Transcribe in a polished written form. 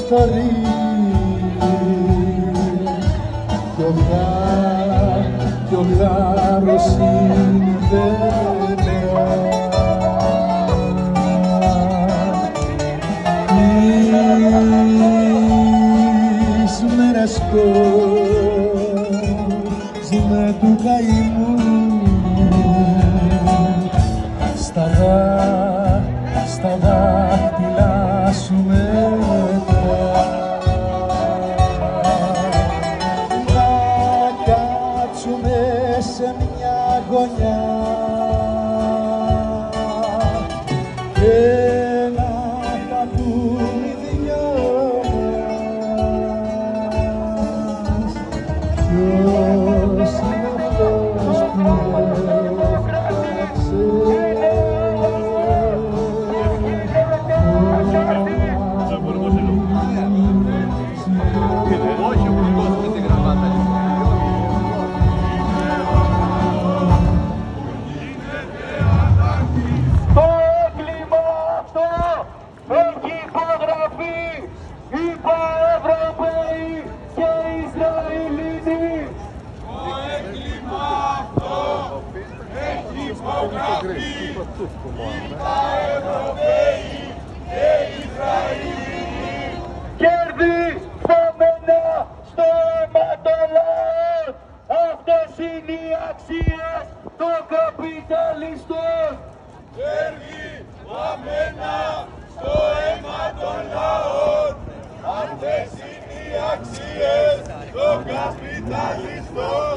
χωρί κι ο χάρος είναι τις μέρες κόσμε του καημού στα δάχτυλα σου μέτρα να κάτσουμε σε μια γωνιά και να τα πούμε οι δυο μας. Ποιος είναι αυτός που έφταξε κέρδη φωμένα στο αίμα των λαών. Αυτές είναι οι αξίες των καπιταλιστών. Κέρδη φωμένα στο αίμα των λαών. Αυτές είναι οι αξίες των καπιταλιστών.